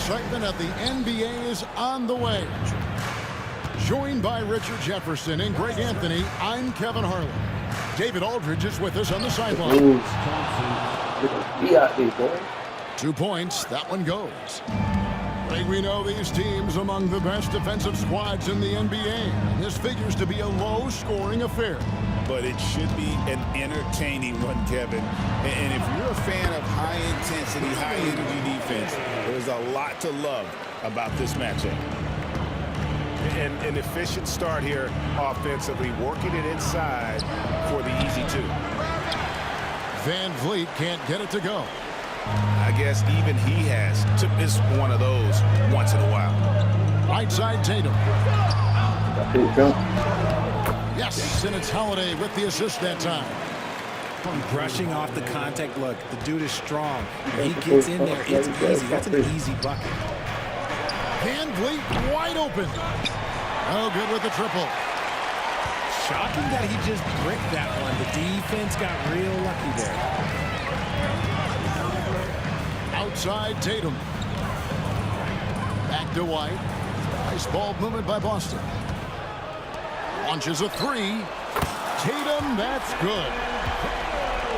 excitement of the NBA is on the way. Joined by Richard Jefferson and Greg Anthony, I'm Kevin Harlan. David Aldridge is with us on the sideline. Be out there, boy. 2 points, that one goes. Greg, we know these teams among the best defensive squads in the NBA. This figures to be a low-scoring affair. But it should be an entertaining one, Kevin. And if you're a fan of high-intensity, high-energy defense, there's a lot to love about this matchup. An efficient start here offensively, working it inside for the easy two. Van Vliet can't get it to go. I guess even he has to miss one of those once in a while. Right side, Tatum. Go. Yes, and it's Holiday with the assist that time. Brushing off the contact. Look, the dude is strong. When he gets in there, it's easy. That's an easy bucket. Van Vliet wide open. Oh, good with the triple. Shocking that he just bricked that one. The defense got real lucky there. Outside Tatum. Back to White. Nice ball movement by Boston. Launches a three. Tatum, that's good.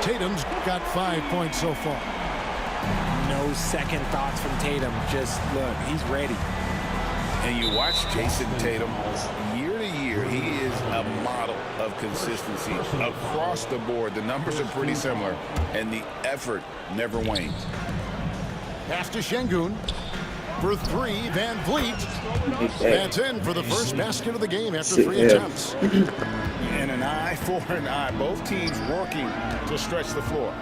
Tatum's got 5 points so far. No second thoughts from Tatum. Just look, he's ready. And you watch Jason Tatum year to year, he is a model of consistency across the board. The numbers are pretty similar, and the effort never wanes. Pass to Şengün. For three, Van Vliet. That's in for the first basket of the game after 3 attempts. And an eye for an eye. Both teams working to stretch the floor.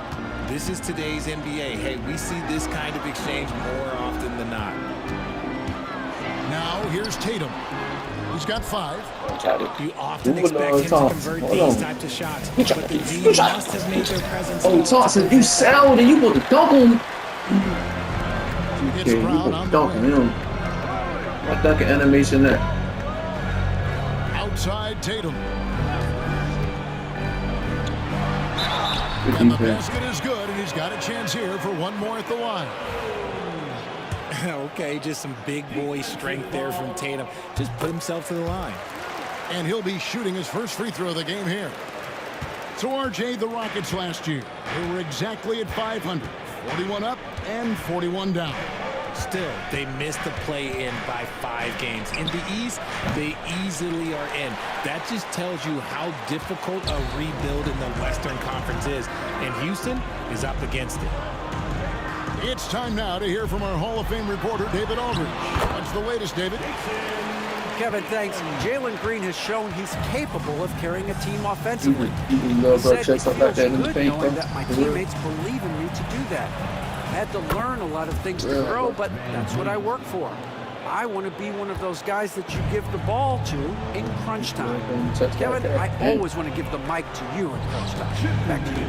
This is today's NBA. Hey, we see this kind of exchange more often than not. Now here's Tatum. He's got 5. You often expect him to convert these types of shots, but the team must have made their presence. Oh, Thompson, you sound and you want to dunk him. It's Brown on the dunking wing. him. What dunking animation there? Outside Tatum. Good And the defense. basket is good, and he's got a chance here for one more at the line. Okay, just some big boy strength there from Tatum. Just put himself to the line. And he'll be shooting his first free throw of the game here. So, RJ, the Rockets last year, they were exactly at 500. 41 up and 41 down. Still, they missed the play-in by 5 games. In the East, they easily are in. That just tells you how difficult a rebuild in the Western Conference is. And Houston is up against it. It's time now to hear from our Hall of Fame reporter, David Aldridge. What's the latest, David? Kevin, thanks. Jalen Green has shown he's capable of carrying a team offensively. You know, He bro, said check it something like feels that in the good paint, knowing bro. that my For real. teammates believe in me to do that. I had to learn a lot of things to grow, but that's what I work for. I want to be one of those guys that you give the ball to in crunch time. Kevin, I always want to give the mic to you in crunch time. Back to you.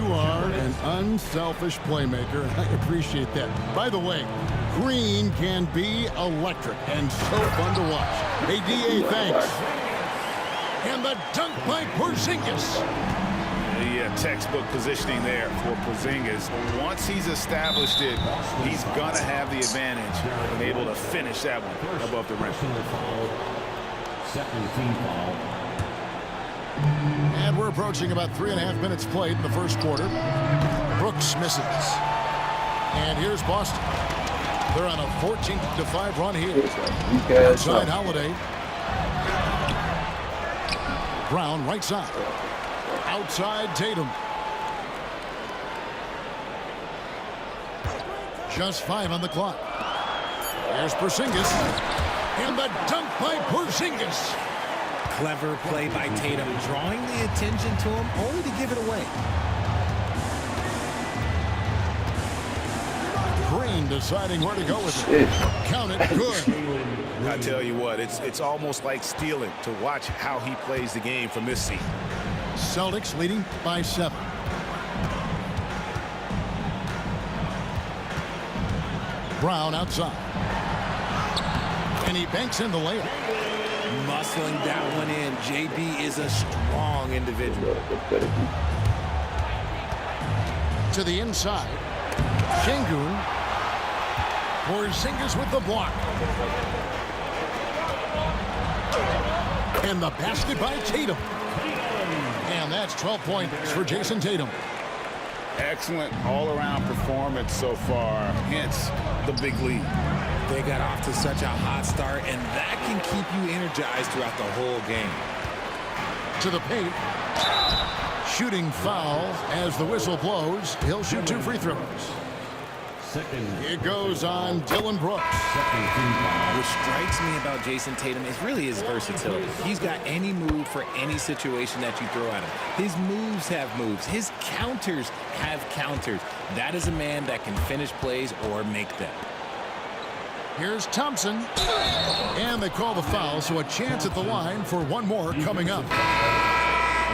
You are an unselfish playmaker, and I appreciate that. By the way, Green can be electric and so fun to watch. Hey, DA, thanks. And the dunk by Porzingis. The textbook positioning there for Porzingis. Once he's established it, he's going to have the advantage and able to finish that one above the rim. Second team foul. And we're approaching about 3.5 minutes played in the first quarter. Brooks misses. And here's Boston. They're on a 14-5 run here. Outside Holiday. Brown right side. Outside Tatum. Just 5 on the clock. There's Porzingis. And the dunk by Porzingis. Clever play by Tatum, drawing the attention to him, only to give it away. Green deciding where to go with it. Count it, good. I tell you what, it's almost like stealing to watch how he plays the game from this seat. Celtics leading by 7. Brown outside. And he banks in the layup. Muscling that one in. JB is a strong individual. To the inside. Şengün. Porzingis with the block. And the basket by Tatum. And that's 12 points for Jason Tatum. Excellent all-around performance so far, hence the big lead. They got off to such a hot start, and that can keep you energized throughout the whole game. To the paint. Shooting foul as the whistle blows. He'll shoot 2 free throws. It goes on Dylan Brooks. What strikes me about Jason Tatum is really his versatility. He's got any move for any situation that you throw at him. His moves have moves. His counters have counters. That is a man that can finish plays or make them. Here's Thompson. And they call the foul, so a chance at the line for one more coming up.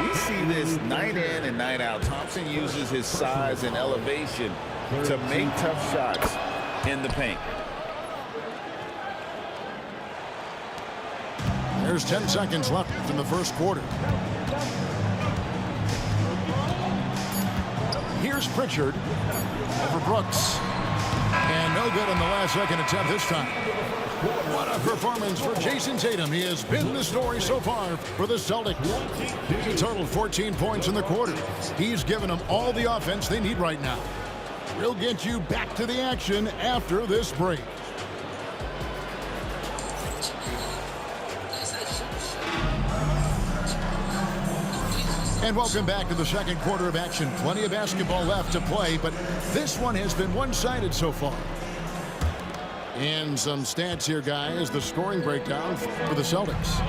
We see this night in and night out. Thompson uses his size and elevation to make tough shots in the paint. There's 10 seconds left in the first quarter. Here's Pritchard over Brooks. And no good on the last second attempt this time. What a performance for Jason Tatum. He has been the story so far for the Celtics. He totaled 14 points in the quarter. He's given them all the offense they need right now. We'll get you back to the action after this break. And welcome back to the second quarter of action. Plenty of basketball left to play, but this one has been one-sided so far. And some stats here, guys. The scoring breakdown for the Celtics.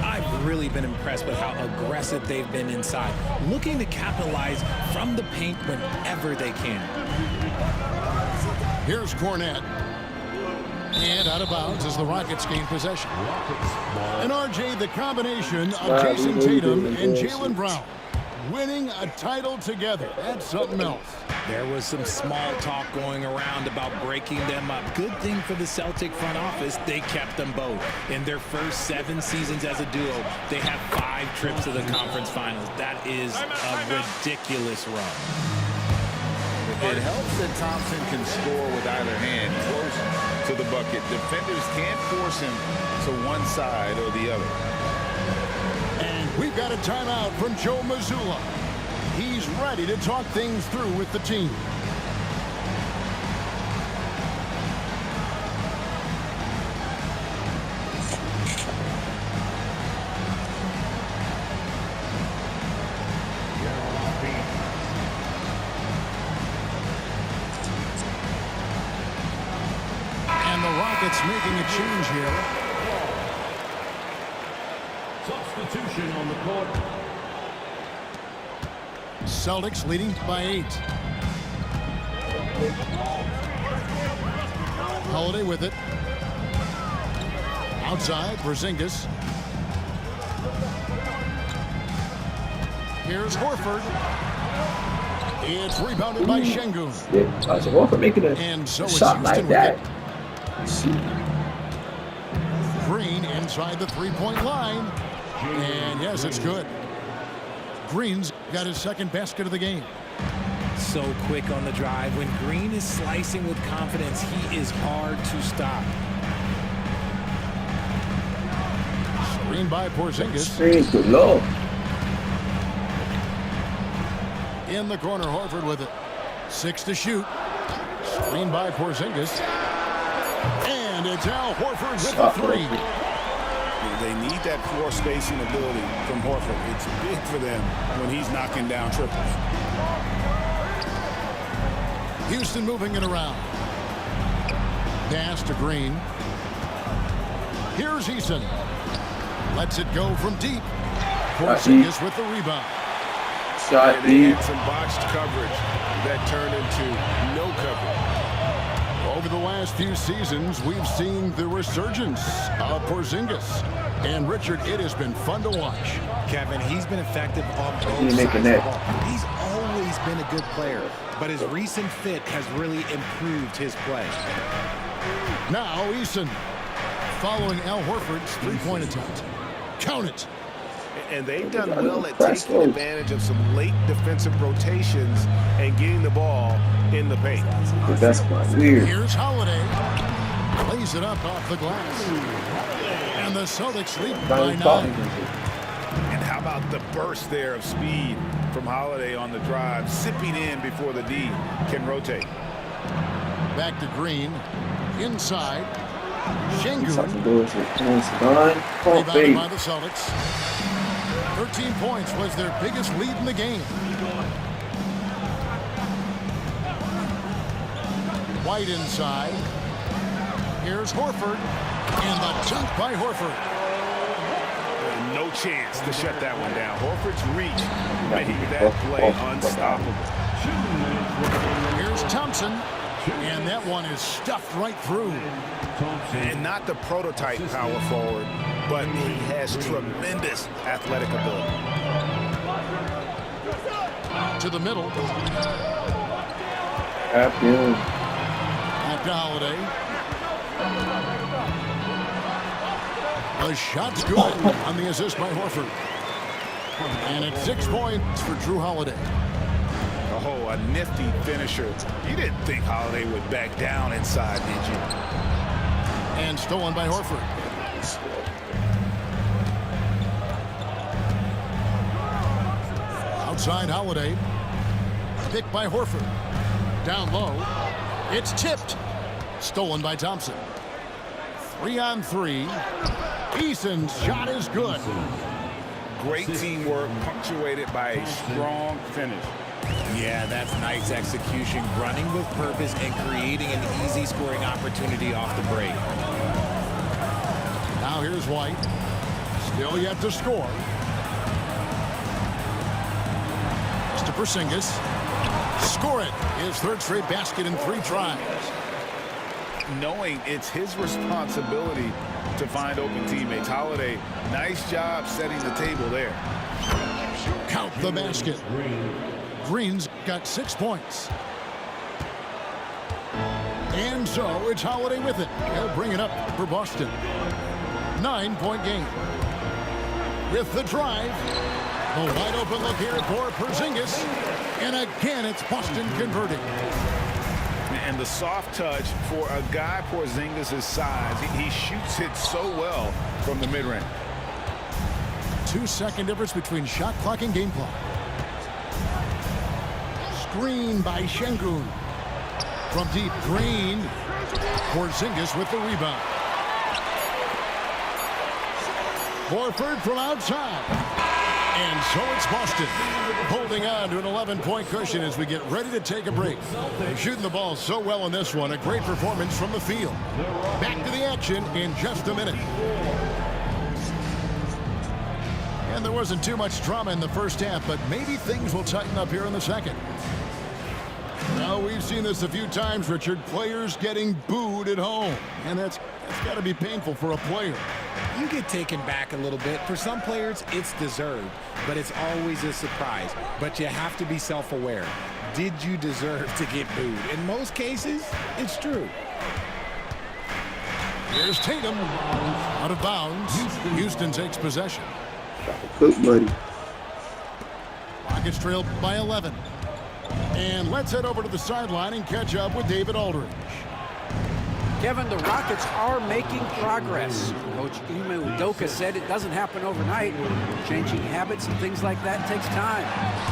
I've really been impressed with how aggressive they've been inside, looking to capitalize from the paint whenever they can. Here's Cornette. And out of bounds as the Rockets gain possession. And RJ, the combination of Jason Tatum and Jaylen Brown winning a title together. That's something else. There was some small talk going around about breaking them up. Good thing for the Celtic front office, they kept them both. In their first 7 seasons as a duo, they have 5 trips to the conference finals. That is a ridiculous run. It helps that Thompson can score with either hand close to the bucket. Defenders can't force him to one side or the other. And we've got a timeout from Joe Mazzulla. He's ready to talk things through with the team. And the Rockets making a change here. Substitution on the court. Celtics leading by 8. Holiday with it. Outside, Porzingis. Here's Horford. It's rebounded by Şengün. Yeah, I said, Horford making And so it's shot Houston like with that. it. Green inside the three-point line. And yes, it's good. Green's got his second basket of the game. So quick on the drive. When Green is slicing with confidence, he is hard to stop. Screen by Porzingis. Screen, good lord. In the corner, Horford with it. 6 to shoot. Screen by Porzingis. And it's Al Horford with the three. They need that floor spacing ability from Horford. It's big for them when he's knocking down triples. Houston moving it around. Pass to Green. Here's Eason. Lets it go from deep. Porzingis with the rebound. Shot They deep. had some botched coverage that turned into no coverage. Over the last few seasons, we've seen the resurgence of Porzingis. And Richard, it has been fun to watch. Kevin, he's been effective on both He's sides making of the that. ball. He's always been a good player, but his recent fit has really improved his play. Now Eason following Al Horford's three-point attempt. Count it. And they've done well at taking advantage of some late defensive rotations and getting the ball in the paint. That's weird. Here's Holiday. lays it up off the glass. And the Celtics lead by 9. And how about the burst there of speed from Holiday on the drive, zipping in before the D can rotate. Back to Green. Inside. Şengün. Rebounded by the Celtics. 13 points was their biggest lead in the game. White inside. Here's Horford. And the dunk by Horford. No chance to shut that one down. Horford's reach made that play unstoppable. Here's Thompson. And that one is stuffed right through. And not the prototype power forward, but he has tremendous athletic ability. To the middle. Back to Holiday. The shot's good on the assist by Horford. And it's 6 points for Jrue Holiday. Oh, a nifty finisher. You didn't think Holiday would back down inside, did you? And stolen by Horford. Outside Holiday. Picked by Horford. Down low. It's tipped. Stolen by Thompson. 3-on-3. Eason's shot is good. Great teamwork punctuated by a strong finish. Yeah, that's nice execution, running with purpose and creating an easy scoring opportunity off the break. Now here's White. Still yet to score. To Porzingis. Score it. His third straight basket in 3 tries. Knowing it's his responsibility to find open teammates. Holiday, nice job setting the table there. Count the basket. Green's got 6 points. And so it's Holiday with it. He'll bring it up for Boston. 9-point game. With the drive. A wide open look here for Porzingis. And again, it's Boston converting. And the soft touch for a guy Porzingis' size. He shoots it so well from the mid-range. 2-second difference between shot clock and game clock. Screen by Şengün. From deep, Green. Porzingis with the rebound. Horford from outside. And so it's Boston holding on to an 11-point cushion as we get ready to take a break. They're shooting the ball so well in this one. A great performance from the field. Back to the action in just a minute. And there wasn't too much drama in the first half, but maybe things will tighten up here in the second. Now, we've seen this a few times, Richard. Players getting booed at home. And that's got to be painful for a player. You get taken back a little bit. For some players, it's deserved, but it's always a surprise. But you have to be self-aware. Did you deserve to get booed? In most cases, it's true. Here's Tatum. Out of bounds. Houston takes possession. Cook, buddy. Rockets trail by 11. And let's head over to the sideline and catch up with David Aldridge. Kevin, the Rockets are making progress. Coach Ime Udoka said it doesn't happen overnight. Changing habits and things like that takes time.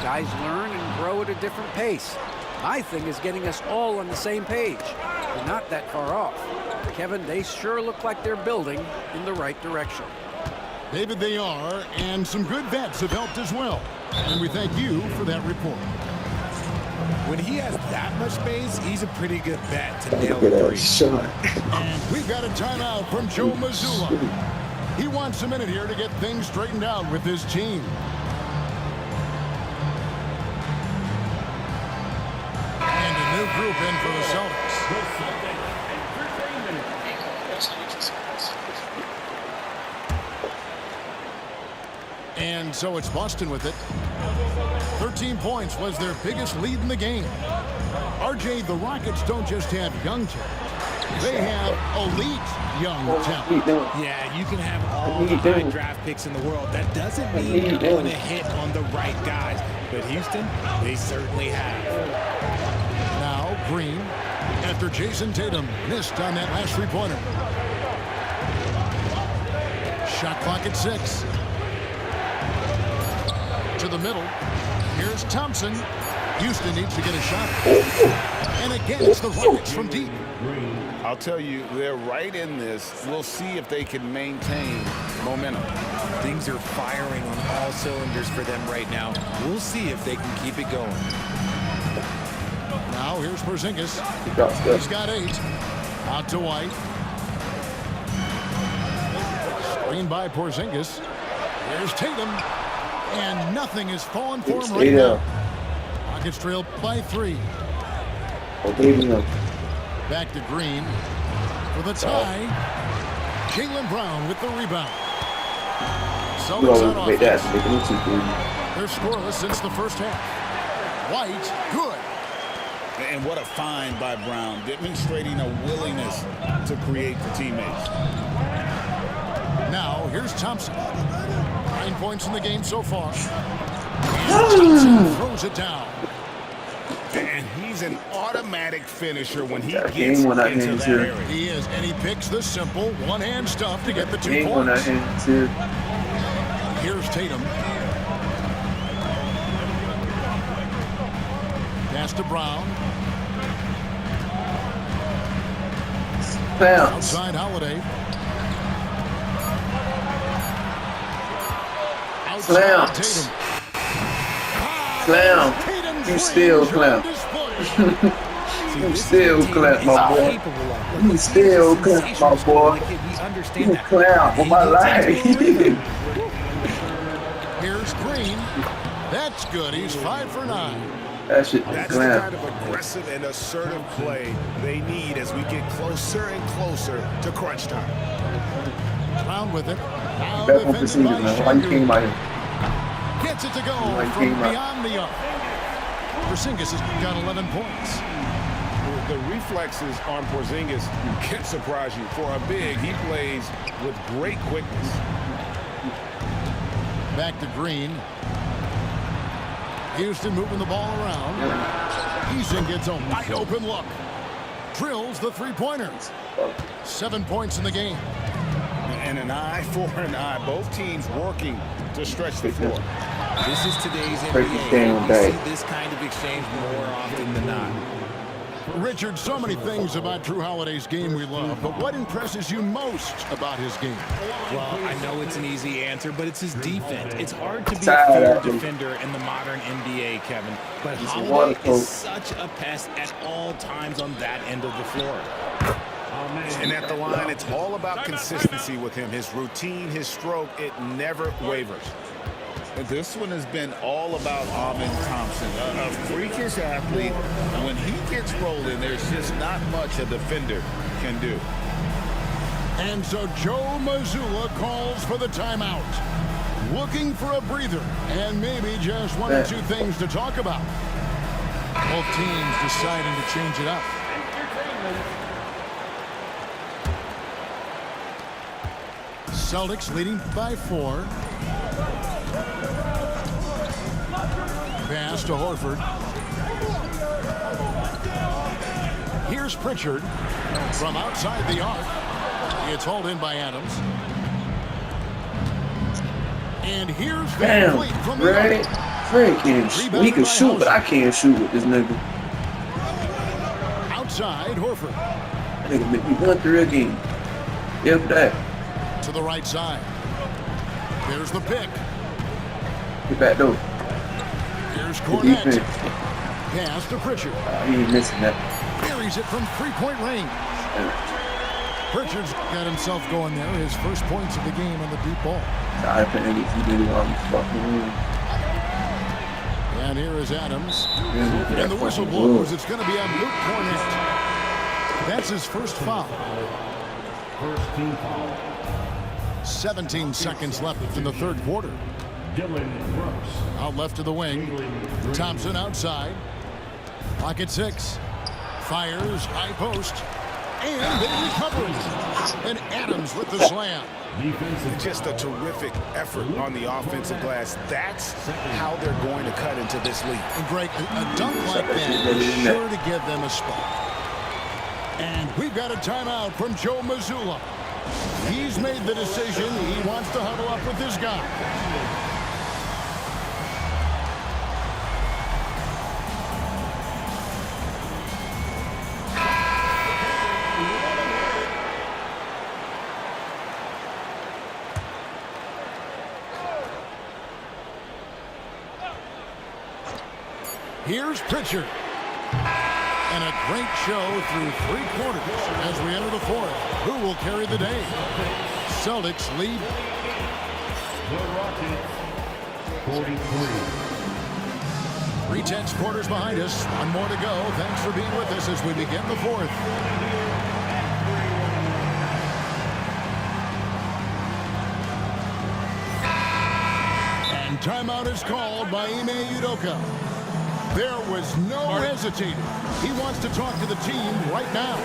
Guys learn and grow at a different pace. My thing is getting us all on the same page. We're not that far off. Kevin, they sure look like they're building in the right direction. David, they are, and some good vets have helped as well. And we thank you for that report. When he has that much space, he's a pretty good bet to nail the three. And we've got a timeout from Joe Mazzulla. He wants a minute here to get things straightened out with his team. And a new group in for the Celtics. And so it's Boston with it. 13 points was their biggest lead in the game. RJ, the Rockets don't just have young talent. They have elite young talent. Yeah, you can have all the high draft picks in the world. That doesn't mean you're going to hit on the right guys. But Houston, they certainly have. Now Green. after Jason Tatum missed on that last three-pointer. Shot clock at 6. To the middle. Here's Thompson. Houston needs to get a shot. And again, it's the Rockets from deep. I'll tell you, they're right in this. We'll see if they can maintain momentum. Things are firing on all cylinders for them right now. We'll see if they can keep it going. Now here's Porzingis. He dropped He's stuff. got 8. Out to White. Screen by Porzingis. Here's Tatum. And nothing is falling for him Stay right down. now. Rockets trail by 3. Oh, baby, no. Back to Green for the tie. Jaylen Brown with the rebound. You Celtics always on make that offense. to make it look too They're scoreless since the first half. White, good. And what a find by Brown, demonstrating a willingness to create for teammates. Now, here's Thompson. 9 points in the game so far. And Thompson throws it down. And he's an automatic finisher when he That gets game when I into hand that too. area. He is, and he picks the simple one-hand stuff to get the 2 Ain't on that points. hand too. Here's Tatum. Pass to Brown. Bounce. Outside Holiday. Outside Bounce. Tatum. Clown. Tatum's You still range clown. on display. You still clap, my boy. You still clap, my boy. You clown for my life. Here's Green. That's good. He's 5 for 9. That shit That's the clown. kind of aggressive and assertive play they need as we get closer and closer to crunch time. Brown with it. Now Back on defended procedure, by man. Why you Şengün. came out here? Gets it to go Why you from came out? beyond the arc. Porzingis has got 11 points. The reflexes on Porzingis can surprise you. For a big, he plays with great quickness. Back to Green. Houston moving the ball around. Houston gets a wide open look. Drills the three-pointer. 7 points in the game. And an eye for an eye. Both teams working to stretch the floor. This is today's Break NBA. it down, We Dave. see this kind of exchange more often than not. Richard, so many things about Drew Holiday's game we love, but what impresses you most about his game? Well, I know it's an easy answer, but it's his defense. It's hard to be a Tired fair of him. defender in the modern NBA, Kevin. But He's a Holiday waterfall. is such a pest at all times on that end of the floor. And at the line, it's all about consistency with him. His routine, his stroke, it never wavers. This one has been all about Amen Thompson, a freakish athlete. And when he gets rolling, there's just not much a defender can do. And so Joe Mazzulla calls for the timeout. Looking for a breather and maybe just one or two things to talk about. Both teams deciding to change it up. Celtics leading by 4. Pass to Horford. Here's Pritchard from outside the arc. It's hauled in by Adams. And here's Van Damn, Fleet from the right? arc. Freaking, he can shoot, but I can't shoot with this nigga. Outside Horford That nigga make me run through again. Yep, that. to the right side. There's the pick. Get back though. Here's Good Cornette. defense. Pass to Pritchard. He ain't missing that. Buries it from three-point range. Pritchard's got himself going there. His first points of the game on the deep ball. I think he really want to fucking win. And here is Adams. Yeah, And the whistle fucking blows. good. It's going to be on Luke Cornette. That's his first foul. First team foul. 17 seconds left in the third quarter. Dylan Brooks. Out left to the wing. Thompson outside. Clock at 6. Fires, high post. And they recover it. And Adams with the slam. Defensive Just a terrific effort on the offensive glass. That's how they're going to cut into this league. And Greg, a dunk like that is sure to give them a spot. And we've got a timeout from Joe Mazzulla. He's made the decision. He wants to huddle up with this guy. Here's Pritchard. And a great show through 3 quarters as we enter the 4th. Who will carry the day? Celtics lead. The Rockets, 43. 3 tenths quarters behind us. 1 more to go. Thanks for being with us as we begin the 4th. And timeout is called by Ime Udoka. There was no hesitating. He wants to talk to the team right now.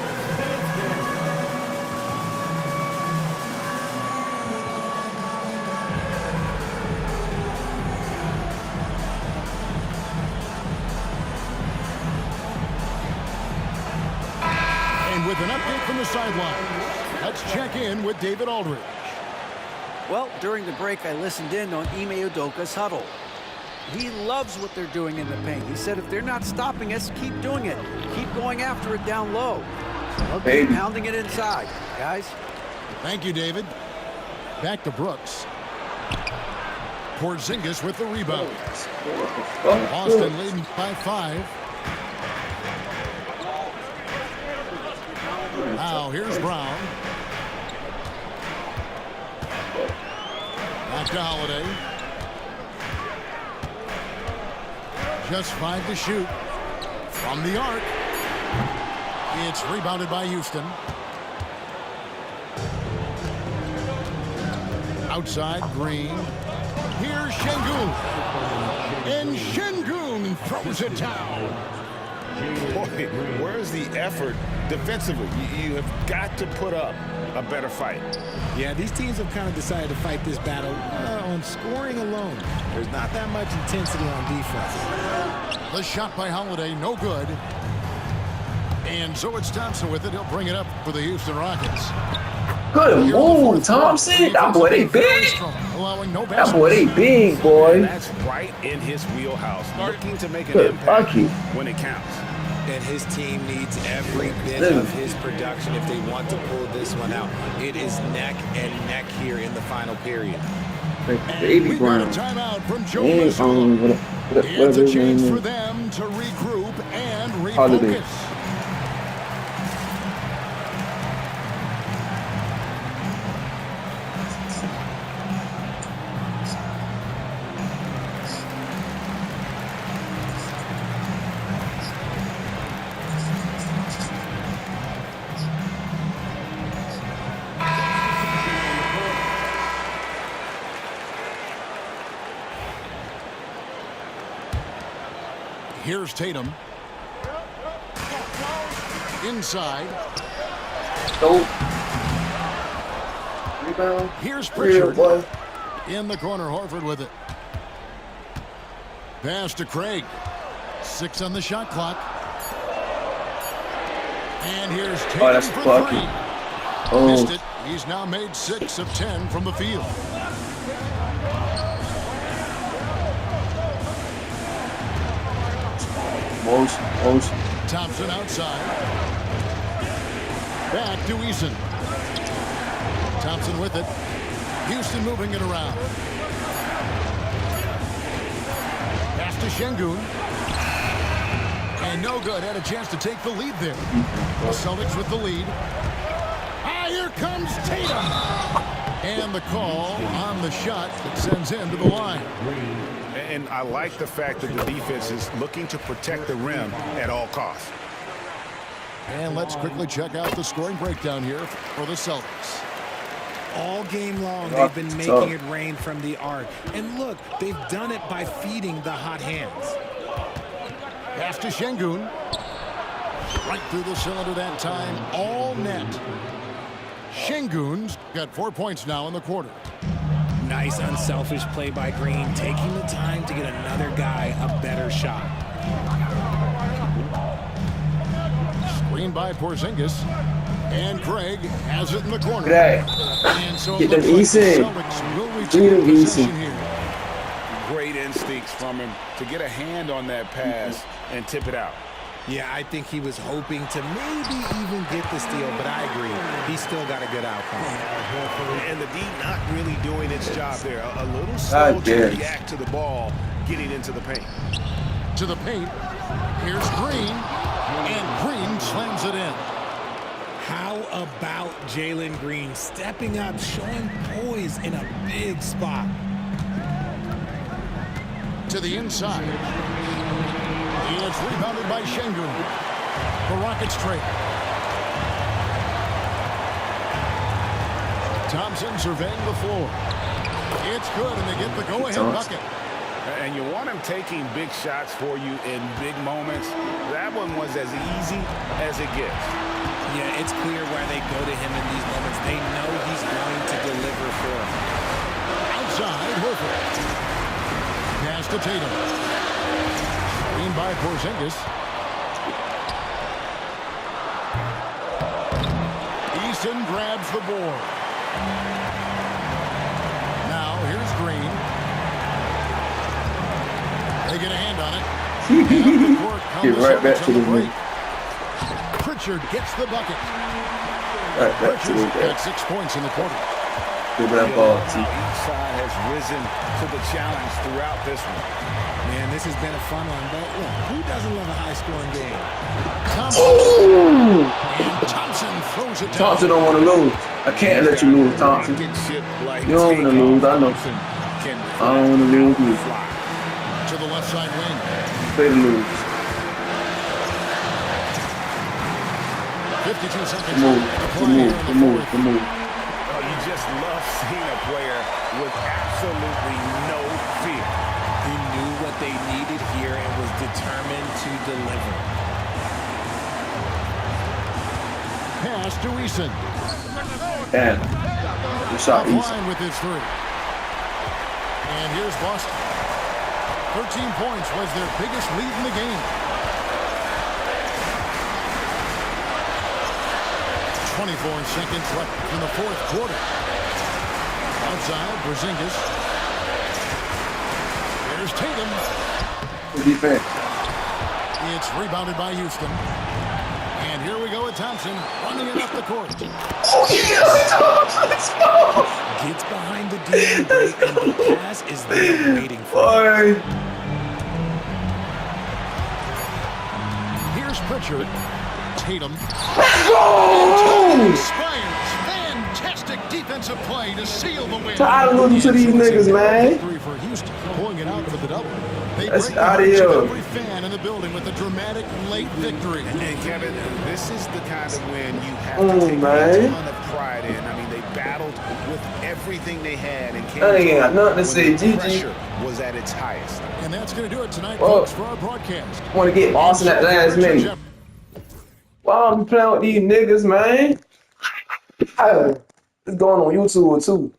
And with an update from the sideline, let's check in with David Aldridge. Well, during the break, I listened in on Ime Udoka's huddle. He loves what they're doing in the paint. He said if they're not stopping us, keep doing it. Keep going after it down low. Okay, pounding it inside, guys. Thank you, David. Back to Brooks. Porzingis with the rebound. Boston leading by 5. Now here's Brown. Back to Holiday. Just 5 to shoot. From the arc. It's rebounded by Houston. Outside, Green. Here's Şengün. And Şengün throws it down. Boy, where's the effort defensively? You have got to put up a better fight. Yeah, these teams have kind of decided to fight this battle on scoring alone. There's not that much intensity on defense. The shot by Holiday, no good. And so it's Thompson with it. He'll bring it up for the Houston Rockets. Good move, Thompson. That boy, they big. Allowing no That boy, they big, boy. That's right in his wheelhouse. Looking to make an impact when it counts. And his team needs every bit of his production if they want to pull this one out. It is neck and neck here in the final period. Baby Brown. Timeout from Joe Mazzulla. It's a chance for them to regroup and refocus. Here's Tatum. Inside. Rebound. Here's Pritchard. In the corner, Horford with it. Pass to Craig. 6 on the shot clock. And here's Tatum for 3. Missed it. He's now made 6 of 10 from the field. Most. Thompson outside. Back to Eason. Thompson with it. Houston moving it around. Pass to Şengün. And no good. Had a chance to take the lead there. The Celtics with the lead. Here comes Tatum. And the call on the shot that sends him to the line. And I like the fact that the defense is looking to protect the rim at all costs. And let's quickly check out the scoring breakdown here for the Celtics. All game long, they've been making it rain from the arc. And look, they've done it by feeding the hot hands. Pass to Şengün. Right through the cylinder that time. All net. Şengün's got 4 points now in the quarter. Nice unselfish play by Green, taking the time to get another guy a better shot. Screen in by Porzingis. And Craig has it in the corner. Right. And so Get it them looks like easy. the Celtics will Get retain them easy. possession here. Great instincts from him to get a hand on that pass and tip it out. Yeah, I think he was hoping to maybe even get the steal, but I agree. He still got a good outcome. And the D not really doing its job there. A little slow to guess. react to the ball getting into the paint. To the paint. Here's Green. And Green slams it in. How about Jalen Green stepping up, showing poise in a big spot? To the inside. It's rebounded by Şengün. The Rockets trail. Thompson surveying the floor. It's good, and they get the go-ahead bucket. And you want him taking big shots for you in big moments. That one was as easy as it gets. Yeah, it's clear why they go to him in these moments. They know he's going to deliver for them. Outside, Horford. Pass to Tatum. Screen by Porzingis. Easton grabs the board. Now, here's Green. They get a hand on it. And the court Get comes right back over to the break. ring. Pritchard gets the bucket. Right back to the Pritchard's got 6 points in the quarter. Give that ball. Each side has risen to the challenge throughout this one. Man, this has been a fun one, but look, who doesn't love a high-scoring game? Thompson. And Thompson throws it down. Thompson don't want to lose. I can't let you lose, Thompson. You don't want to lose. I know. I don't want to lose either. To the left side wing. Play to lose. 52 seconds. Move. to The play move. here in The the move. fourth. The move. Oh, you just love seeing a player with absolutely no fear. He knew what they needed here and was determined to deliver. Pass to Eason. Damn. Good shot, easy. Offline with his three. And here's Boston. 13 points was their biggest lead in the game. 24 seconds left in the fourth quarter. Outside, Porzingis. There's Tatum. Good defense. It's rebounded by Houston. And here we go with Thompson running it up the court. Oh, yeah. Let's go. Gets behind the D and the pass is there waiting for him. Boy. Here's Pritchard. Tatum. Go. Inspires. Fantastic defensive play to seal the win. Tired of losing to these niggas, man. Victory for Houston, pulling it out for the double. They That's break the outta hearts of here. every fan in the building with a dramatic late victory. And Kevin, this is the kind of win you have Oh, to take man. a ton of pride in. I mean, they battled with everything they had and came I ain't got nothing to when say, the GG. pressure was at its highest. And that's going to do it tonight, Well, folks, for our broadcast. Want to get Boston at last minute. Why I'm playing with these niggas, man? It's going on YouTube too.